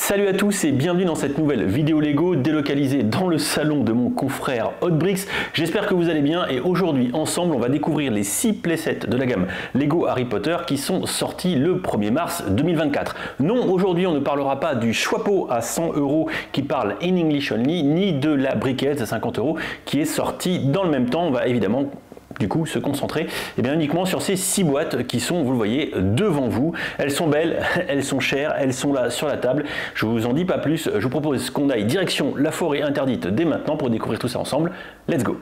Salut à tous et bienvenue dans cette nouvelle vidéo Lego délocalisée dans le salon de mon confrère Hotbricks. J'espère que vous allez bien et aujourd'hui ensemble on va découvrir les 6 playsets de la gamme Lego Harry Potter qui sont sortis le 1er mars 2024. Non, aujourd'hui on ne parlera pas du Schwappo à 100 € qui parle in English only, ni de la briquette à 50 € qui est sortie dans le même temps. On va évidemment du coup se concentrer uniquement sur ces 6 boîtes qui sont, vous le voyez, devant vous. Elles sont belles, elles sont chères, elles sont là sur la table. Je vous en dis pas plus, je vous propose qu'on aille direction la forêt interdite dès maintenant pour découvrir tout ça ensemble. Let's go!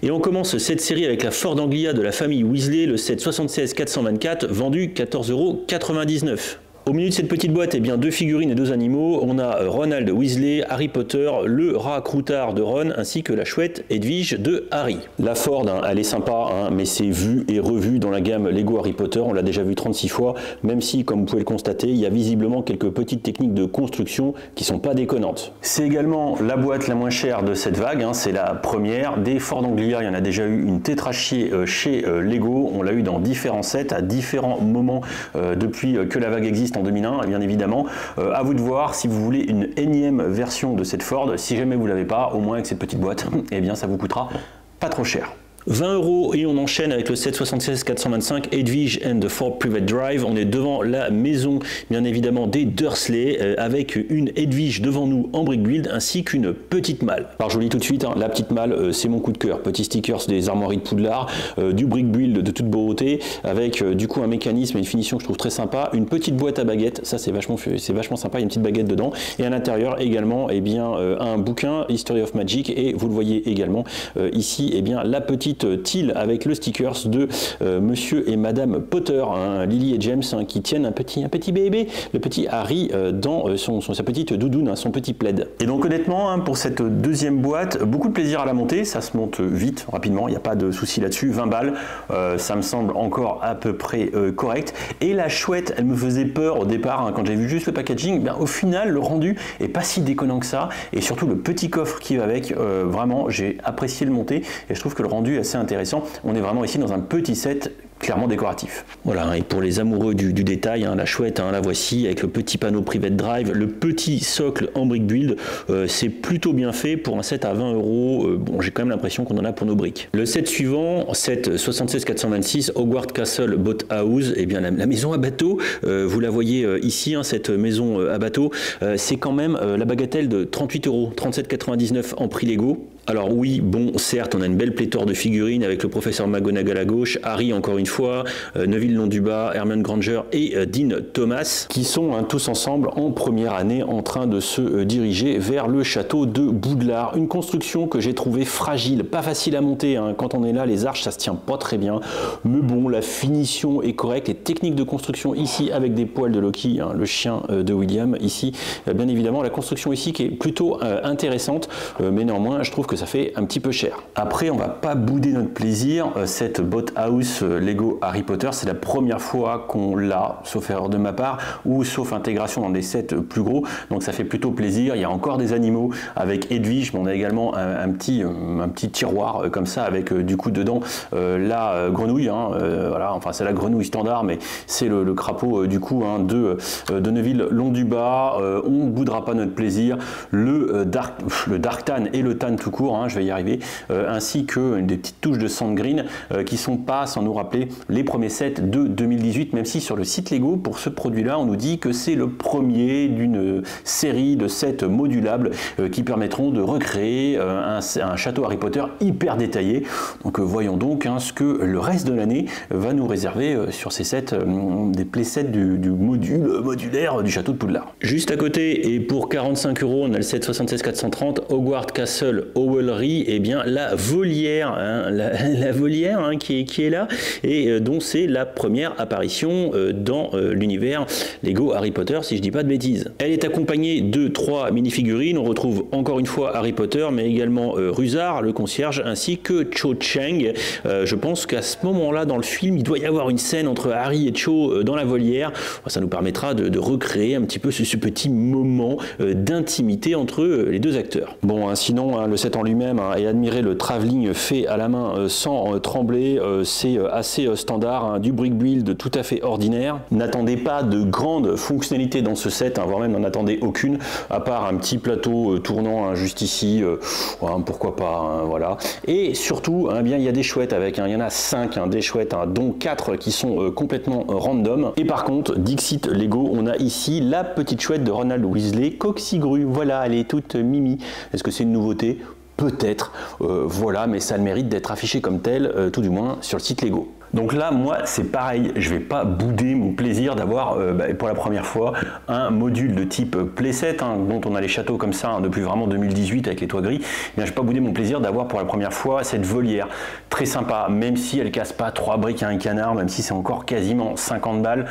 Et on commence cette série avec la Ford Anglia de la famille Weasley, le set 76 424, vendu 14,99 €. Au milieu de cette petite boîte, 2 figurines et 2 animaux. On a Ronald Weasley, Harry Potter, le rat croutard de Ron, ainsi que la chouette Edwige de Harry. La Ford, elle est sympa, mais c'est vu et revu dans la gamme Lego Harry Potter. On l'a déjà vu 36 fois, même si, comme vous pouvez le constater, il y a visiblement quelques petites techniques de construction qui sont pas déconnantes. C'est également la boîte la moins chère de cette vague, c'est la première. Des Ford Anglia, il y en a déjà eu une tétrachier chez Lego. On l'a eu dans différents sets, à différents moments depuis que la vague existe en 2001, bien évidemment. À vous de voir si vous voulez une énième version de cette Ford. Si jamais vous l'avez pas, au moins avec cette petite boîte, ça vous coûtera pas trop cher. 20 € et on enchaîne avec le set 76 425 Edwige and the Ford Private Drive. On est devant la maison bien évidemment des Dursley avec une Edwige devant nous en brick build ainsi qu'une petite malle. Alors je vous dis tout de suite, la petite malle c'est mon coup de cœur. Petit stickers des armoiries de Poudlard, du brick build de toute beauté avec du coup un mécanisme et une finition que je trouve très sympa. Une petite boîte à baguettes, ça c'est vachement sympa, il y a une petite baguette dedans et à l'intérieur également un bouquin History of Magic et vous le voyez également ici la petite tile avec le stickers de Monsieur et Madame Potter, Lily et James qui tiennent un petit bébé, le petit Harry dans sa petite doudoune, son petit plaid. Et donc honnêtement, pour cette deuxième boîte, beaucoup de plaisir à la monter, ça se monte vite, rapidement, il n'y a pas de souci là-dessus, 20 balles, ça me semble encore à peu près correct. Et la chouette, elle me faisait peur au départ, quand j'ai vu juste le packaging, au final le rendu est pas si déconnant que ça, et surtout le petit coffre qui va avec, vraiment j'ai apprécié le monter, et je trouve que le rendu est assez intéressant. On est vraiment ici dans un petit set clairement décoratif. Voilà, et pour les amoureux du détail, la chouette, la voici avec le petit panneau Private Drive, le petit socle en brick build, c'est plutôt bien fait pour un set à 20 €. Bon, j'ai quand même l'impression qu'on en a pour nos briques. Le set suivant, set 76 426 Hogwarts Castle Boat House, la maison à bateau, vous la voyez ici, cette maison à bateau, c'est quand même la bagatelle de 38 €, 37,99 € en prix Lego. Alors oui, bon, certes, on a une belle pléthore de figurines avec le professeur McGonagall à gauche, Harry encore une fois, Neville Londubat, Hermione Granger et Dean Thomas, qui sont tous ensemble en première année en train de se diriger vers le château de Poudlard. Une construction que j'ai trouvée fragile, pas facile à monter. Quand on est là, les arches, ça se tient pas très bien. Mais bon, la finition est correcte. Les techniques de construction ici avec des poils de Loki, le chien de William ici, bien évidemment. La construction ici qui est plutôt intéressante, mais néanmoins, je trouve que ça fait un petit peu cher. Après, on va pas bouder notre plaisir. Cette boat house Lego Harry Potter, c'est la première fois qu'on l'a, sauf erreur de ma part, ou sauf intégration dans des sets plus gros. Donc ça fait plutôt plaisir. Il y a encore des animaux avec Edwige, mais on a également un petit tiroir comme ça avec du coup dedans la grenouille. Voilà, enfin c'est la grenouille standard, mais c'est le crapaud du coup de Neville Londubat. On ne boudera pas notre plaisir. Le Dark Tan et le Tan tout court. Je vais y arriver, ainsi que des petites touches de sand green qui sont pas, sans nous rappeler, les premiers sets de 2018, même si sur le site Lego, pour ce produit-là, on nous dit que c'est le premier d'une série de sets modulables qui permettront de recréer un château Harry Potter hyper détaillé. Donc voyons donc ce que le reste de l'année va nous réserver sur ces sets, des playsets du module modulaire du château de Poudlard. Juste à côté, et pour 45 €, on a le set 76 430 Hogwarts Castle Owlery, la volière, la volière qui est là et dont c'est la première apparition dans l'univers Lego Harry Potter, si je dis pas de bêtises. Elle est accompagnée de 3 mini-figurines. On retrouve encore une fois Harry Potter, mais également Rusard, le concierge, ainsi que Cho Chang. Je pense qu'à ce moment-là, dans le film, il doit y avoir une scène entre Harry et Cho dans la volière. Ça nous permettra de recréer un petit peu ce petit moment d'intimité entre les deux acteurs. Bon, sinon, le set en en lui-même hein, et admirer le travelling fait à la main sans trembler, c'est assez standard, hein, du brick build tout à fait ordinaire. N'attendez pas de grandes fonctionnalités dans ce set, hein, voire même n'en attendez aucune, à part un petit plateau tournant hein, juste ici, pourquoi pas, hein, voilà. Et surtout, hein, bien, il y a des chouettes avec, hein, il y en a 5 hein, des chouettes, hein, dont 4 qui sont complètement random. Et par contre, Dixit Lego, on a ici la petite chouette de Ronald Weasley, Coxigru, voilà, elle est toute mimi. Est-ce que c'est une nouveauté? Peut-être, voilà, mais ça a le mérite d'être affiché comme tel, tout du moins sur le site Lego. Donc là, moi, c'est pareil, je vais pas bouder mon plaisir d'avoir, pour la première fois, un module de type playset, hein, dont on a les châteaux comme ça, hein, depuis vraiment 2018 avec les toits gris. Eh bien, je vais pas bouder mon plaisir d'avoir pour la première fois cette volière. Très sympa, même si elle casse pas 3 briques à un canard, même si c'est encore quasiment 50 balles.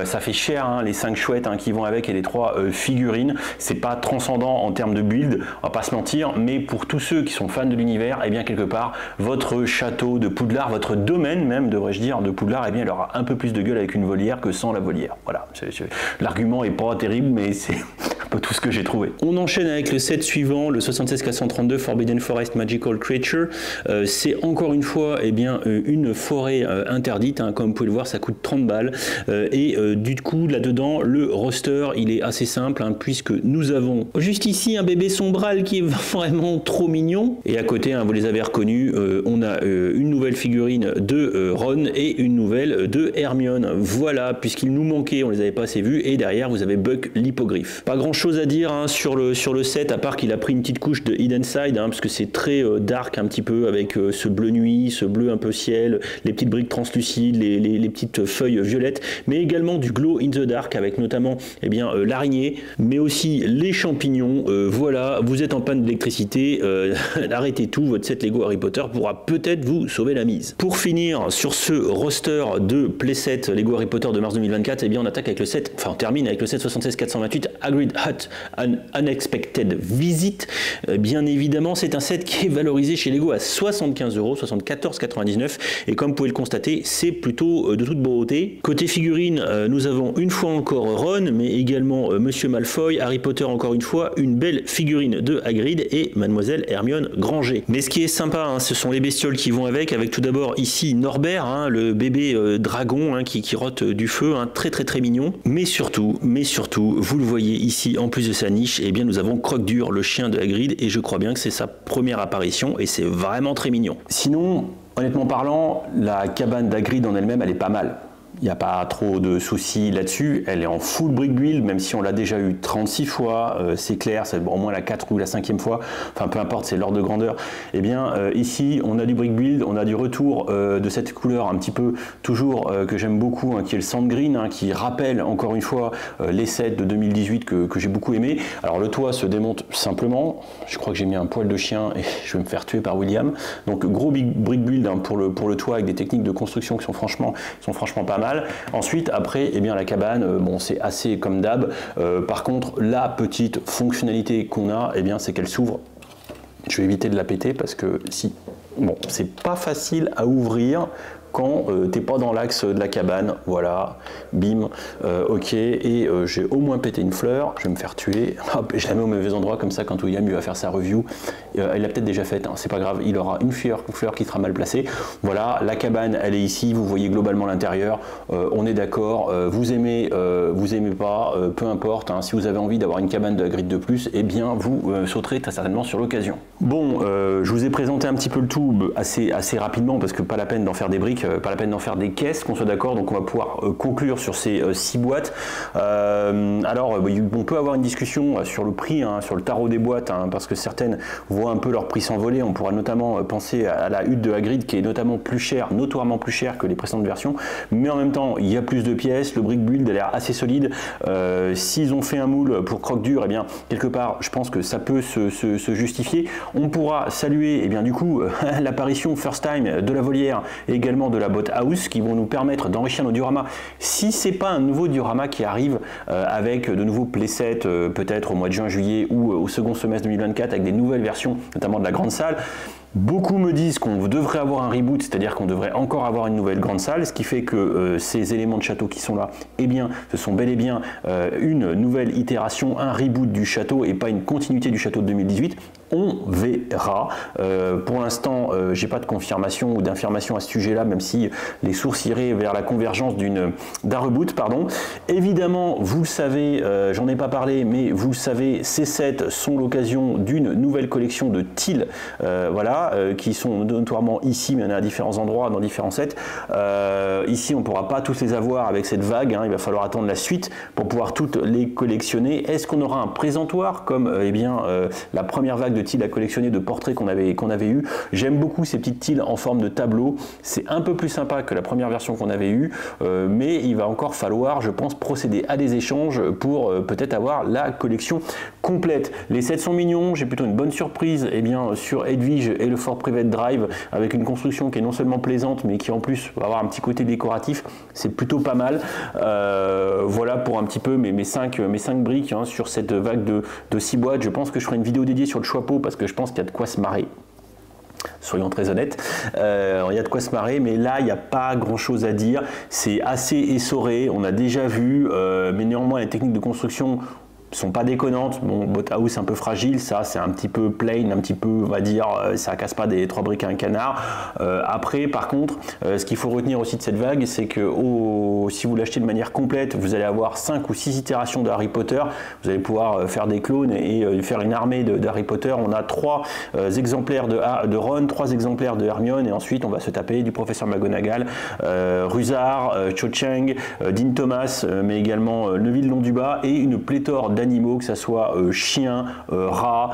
Ça fait cher, hein, les 5 chouettes hein, qui vont avec et les 3 figurines. C'est pas transcendant en termes de build, on va pas se mentir, mais pour tous ceux qui sont fans de l'univers, eh bien, quelque part, votre château de Poudlard, votre domaine même de devrais-je dire, de Poudlard, eh bien, il aura un peu plus de gueule avec une volière que sans la volière. Voilà, l'argument est pas terrible, mais c'est un peu tout ce que j'ai trouvé. On enchaîne avec le set suivant, le 76432 Forbidden Forest Magical Creature. C'est encore une fois eh bien, une forêt interdite, hein, comme vous pouvez le voir, ça coûte 30 balles. Du coup, là-dedans, le roster, il est assez simple, hein, puisque nous avons juste ici un bébé sombral qui est vraiment trop mignon. Et à côté, hein, vous les avez reconnus, on a une nouvelle figurine de Ron et une nouvelle de Hermione. Voilà, puisqu'il nous manquait, on les avait pas assez vus. Et derrière, vous avez Buck l'hippogriffe. Pas grand-chose à dire hein, sur le set, à part qu'il a pris une petite couche de Hidden Side, hein, parce que c'est très dark un petit peu, avec ce bleu nuit, ce bleu un peu ciel, les petites briques translucides, les petites feuilles violettes, mais également du glow in the dark, avec notamment eh bien l'araignée, mais aussi les champignons. Voilà, vous êtes en panne d'électricité, arrêtez tout, votre set Lego Harry Potter pourra peut-être vous sauver la mise. Pour finir sur ce roster de playset Lego Harry Potter de mars 2024, eh bien on attaque avec le set, enfin on termine avec le set 76428 Hagrid Hut An Unexpected Visit. Bien évidemment, c'est un set qui est valorisé chez Lego à 75 €, 74,99 €, et comme vous pouvez le constater, c'est plutôt de toute beauté. Côté figurine, nous avons une fois encore Ron, mais également Monsieur Malfoy, Harry Potter encore une fois, une belle figurine de Hagrid et Mademoiselle Hermione Granger. Mais ce qui est sympa, hein, ce sont les bestioles qui vont avec tout d'abord ici Norbert, hein, le bébé dragon hein, qui rote du feu, hein, très mignon. Mais surtout, vous le voyez ici, en plus de sa niche, eh bien nous avons Croque-Dur, le chien de Hagrid, et je crois bien que c'est sa première apparition, et c'est vraiment très mignon. Sinon, honnêtement parlant, la cabane d'Hagrid en elle-même, elle est pas mal. Il n'y a pas trop de soucis là-dessus, elle est en full brick build, même si on l'a déjà eu 36 fois, c'est clair, c'est au moins la 4 ou la 5e fois, enfin peu importe, c'est l'ordre de grandeur. Et bien ici, on a du brick build, on a du retour de cette couleur un petit peu, toujours que j'aime beaucoup, hein, qui est le sand green, hein, qui rappelle encore une fois les sets de 2018 que j'ai beaucoup aimé. Alors le toit se démonte simplement, je crois que j'ai mis un poil de chien et je vais me faire tuer par William. Donc gros brick build hein, pour le toit, avec des techniques de construction qui sont franchement pas mal. Ensuite, après, eh bien, la cabane, bon, c'est assez comme d'hab. Par contre, la petite fonctionnalité qu'on a, eh bien, c'est qu'elle s'ouvre. Je vais éviter de la péter parce que si, bon, c'est pas facile à ouvrir quand t'es pas dans l'axe de la cabane, voilà, bim, ok, et j'ai au moins pété une fleur, je vais me faire tuer, hop, je la mets au mauvais endroit, comme ça quand William va faire sa review, il l'a peut-être déjà faite, hein, c'est pas grave, il aura une fleur qui sera mal placée. Voilà, la cabane, elle est ici, vous voyez globalement l'intérieur, on est d'accord, vous aimez pas, peu importe, hein, si vous avez envie d'avoir une cabane de Hagrid de plus, eh bien vous sauterez très certainement sur l'occasion. Bon, je vous ai présenté un petit peu le tout assez rapidement, parce que pas la peine d'en faire des briques, pas la peine d'en faire des caisses, qu'on soit d'accord, donc on va pouvoir conclure sur ces 6 boîtes. Alors on peut avoir une discussion sur le prix, hein, sur le tarot des boîtes, hein, parce que certaines voient un peu leur prix s'envoler. On pourra notamment penser à la hutte de Hagrid qui est notamment plus chère, notoirement plus chère que les précédentes versions, mais en même temps il y a plus de pièces, le brick build a l'air assez solide. S'ils ont fait un moule pour Croque-Dur, eh bien quelque part je pense que ça peut se justifier. On pourra saluer bien du coup l'apparition first time de la volière et également de la botte house qui vont nous permettre d'enrichir nos dioramas. Si c'est pas un nouveau diorama qui arrive avec de nouveaux playsets peut-être au mois de juin-juillet ou au second semestre 2024 avec des nouvelles versions, notamment de la grande salle, beaucoup me disent qu'on devrait avoir un reboot, c'est-à-dire qu'on devrait encore avoir une nouvelle grande salle, ce qui fait que ces éléments de château qui sont là, eh bien, ce sont bel et bien une nouvelle itération, un reboot du château et pas une continuité du château de 2018. On verra. Pour l'instant, j'ai pas de confirmation ou d'information à ce sujet-là, même si les sources iraient vers la convergence d'un reboot, pardon. Évidemment, vous le savez, j'en ai pas parlé, mais vous le savez, ces sets sont l'occasion d'une nouvelle collection de Teal, voilà, qui sont notoirement ici, mais il y en a à différents endroits, dans différents sets. Ici, on pourra pas tous les avoir avec cette vague, hein, il va falloir attendre la suite pour pouvoir toutes les collectionner. Est-ce qu'on aura un présentoir comme la première vague de Teal à collectionner, de portraits qu'on avait eu? J'aime beaucoup ces petites Teal en forme de tableau, c'est un peu plus sympa que la première version qu'on avait eue, mais il va encore falloir, je pense, procéder à des échanges pour peut-être avoir la collection complète. Les sets sont mignons, j'ai plutôt une bonne surprise sur Edwige et le Ford Private Drive, avec une construction qui est non seulement plaisante, mais qui en plus va avoir un petit côté décoratif, c'est plutôt pas mal. Voilà pour un petit peu mes 5 briques, hein, sur cette vague de 6 boîtes. Je pense que je ferai une vidéo dédiée sur le Choix Peau parce que je pense qu'il y a de quoi se marrer. Soyons très honnêtes, il y a de quoi se marrer, mais là il n'y a pas grand chose à dire, c'est assez essoré, on a déjà vu, mais néanmoins les techniques de construction sont pas déconnantes. Bon, Bothaus un peu fragile, ça c'est un petit peu plain, un petit peu, on va dire, ça casse pas des 3 briques à un canard. Après, par contre, ce qu'il faut retenir aussi de cette vague, c'est que si vous l'achetez de manière complète, vous allez avoir 5 ou 6 itérations de Harry Potter. Vous allez pouvoir faire des clones et faire une armée d'Harry Potter. On a 3 exemplaires de Ron, 3 exemplaires de Hermione, et ensuite on va se taper du professeur McGonagall, Rusard, Cho Chang, Dean Thomas, mais également Neville Londubat, et une pléthore d'animaux, que ce soit chiens, rats,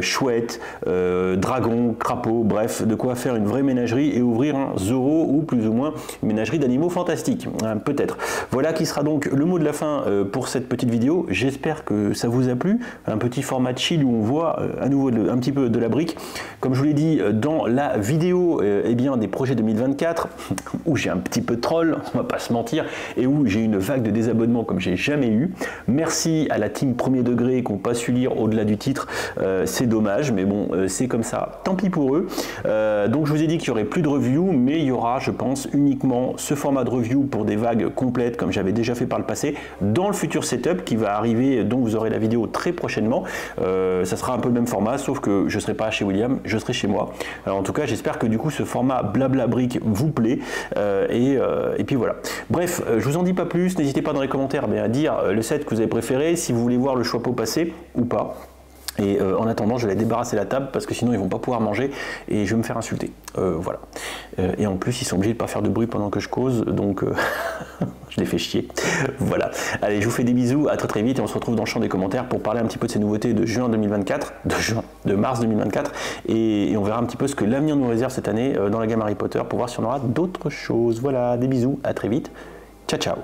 chouettes, dragons, crapauds, bref, de quoi faire une vraie ménagerie et ouvrir un Zorro ou plus ou moins une ménagerie d'animaux fantastiques, peut-être. Voilà qui sera donc le mot de la fin pour cette petite vidéo. J'espère que ça vous a plu, un petit format chill où on voit à nouveau un petit peu de la brique. Comme je vous l'ai dit dans la vidéo des projets 2024, où j'ai un petit peu de troll, on va pas se mentir, et où j'ai une vague de désabonnements comme j'ai jamais eu. Merci à la team premier degré qu'on n'a pas su lire au-delà du titre, c'est dommage, mais bon, c'est comme ça, tant pis pour eux. Donc je vous ai dit qu'il n'y aurait plus de review, mais il y aura, je pense, uniquement ce format de review pour des vagues complètes, comme j'avais déjà fait par le passé, dans le futur setup qui va arriver, dont vous aurez la vidéo très prochainement. Ça sera un peu le même format, sauf que je ne serai pas chez William, je serai chez moi. Alors, en tout cas, j'espère que du coup, ce format blabla brique vous plaît, et puis voilà. Bref, je vous en dis pas plus, n'hésitez pas dans les commentaires à dire le set que vous avez préféré, si vous voulez voir le Choix Peau passer ou pas. Et en attendant, je vais débarrasser la table parce que sinon ils vont pas pouvoir manger et je vais me faire insulter. Voilà. Et en plus, ils sont obligés de pas faire de bruit pendant que je cause, donc je les fais chier. Voilà. Allez, je vous fais des bisous, à très très vite et on se retrouve dans le champ des commentaires pour parler un petit peu de ces nouveautés de juin 2024, de mars 2024, et on verra un petit peu ce que l'avenir nous réserve cette année dans la gamme Harry Potter pour voir si on aura d'autres choses. Voilà, des bisous, à très vite. Ciao ciao.